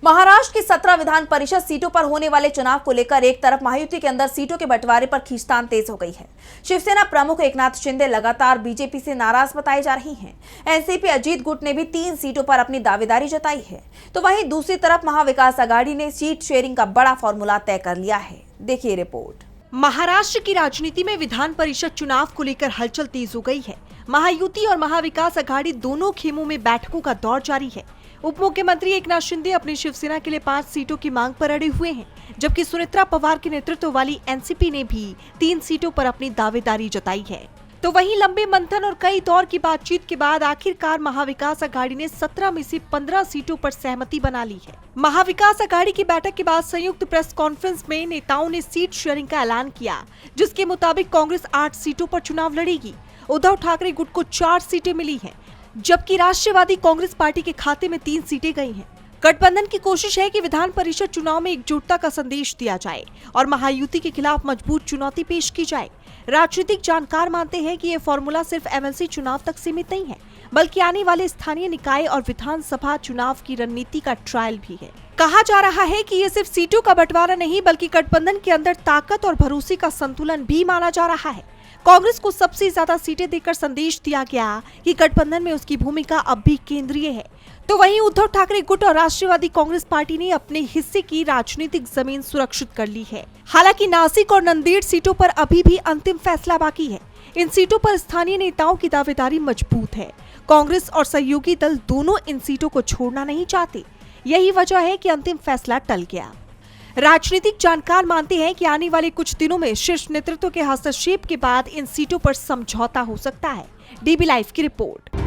महाराष्ट्र की 17 विधान परिषद सीटों पर होने वाले चुनाव को लेकर एक तरफ महायुति के अंदर सीटों के बंटवारे पर खींचतान तेज हो गई है। शिवसेना प्रमुख एकनाथ शिंदे लगातार बीजेपी से नाराज बताई जा रही हैं। एनसीपी अजीत गुट ने भी 3 सीटों पर अपनी दावेदारी जताई है, तो वहीं दूसरी तरफ महाविकास आघाड़ी ने सीट शेयरिंग का बड़ा फॉर्मूला तय कर लिया है। देखिए रिपोर्ट। महाराष्ट्र की राजनीति में विधान परिषद चुनाव को लेकर हलचल तेज हो गई है। महायुति और महाविकास आघाड़ी दोनों खेमों में बैठकों का दौर जारी है। उप मुख्यमंत्री एकनाथ शिंदे अपनी शिवसेना के लिए 5 सीटों की मांग पर अड़े हुए हैं, जबकि सुनेत्रा पवार के नेतृत्व वाली एनसीपी ने भी 3 सीटों पर अपनी दावेदारी जताई है। तो वहीं लंबे मंथन और कई दौर की बातचीत के बाद आखिरकार महाविकास आघाड़ी ने 17 में से 15 सीटों पर सहमति बना ली है। महाविकास आघाड़ी की बैठक के बाद संयुक्त प्रेस कॉन्फ्रेंस में नेताओं ने सीट शेयरिंग का ऐलान किया, जिसके मुताबिक कांग्रेस 8 सीटों पर चुनाव लड़ेगी। उद्धव ठाकरे गुट को 4 सीटें मिली हैं, जबकि राष्ट्रवादी कांग्रेस पार्टी के खाते में 3 सीटें गई हैं। गठबंधन की कोशिश है कि विधान परिषद चुनाव में एकजुटता का संदेश दिया जाए और महायुति के खिलाफ मजबूत चुनौती पेश की जाए। राजनीतिक जानकार मानते हैं कि ये फॉर्मूला सिर्फ एमएलसी चुनाव तक सीमित नहीं है, बल्कि आने वाले स्थानीय निकाय और विधानसभा चुनाव की रणनीति का ट्रायल भी है। कहा जा रहा है कि ये सिर्फ सीटों का बंटवारा नहीं, बल्कि गठबंधन के अंदर ताकत और भरोसे का संतुलन भी माना जा रहा है। कांग्रेस को सबसे ज्यादा सीटें देकर संदेश दिया गया कि गठबंधन में उसकी भूमिका अब भी केंद्रीय है। तो वहीं उद्धव ठाकरे गुट और राष्ट्रवादी कांग्रेस पार्टी ने अपने हिस्से की राजनीतिक जमीन सुरक्षित कर ली है। हालांकि नासिक और नंदेड़ सीटों पर अभी भी अंतिम फैसला बाकी है। इन सीटों पर स्थानीय नेताओं की दावेदारी मजबूत है। कांग्रेस और सहयोगी दल दोनों इन सीटों को छोड़ना नहीं चाहते। यही वजह है कि अंतिम फैसला टल गया। राजनीतिक जानकार मानते हैं कि आने वाले कुछ दिनों में शीर्ष नेतृत्व के हस्तक्षेप के बाद इन सीटों पर समझौता हो सकता है। डीबी लाइव की रिपोर्ट।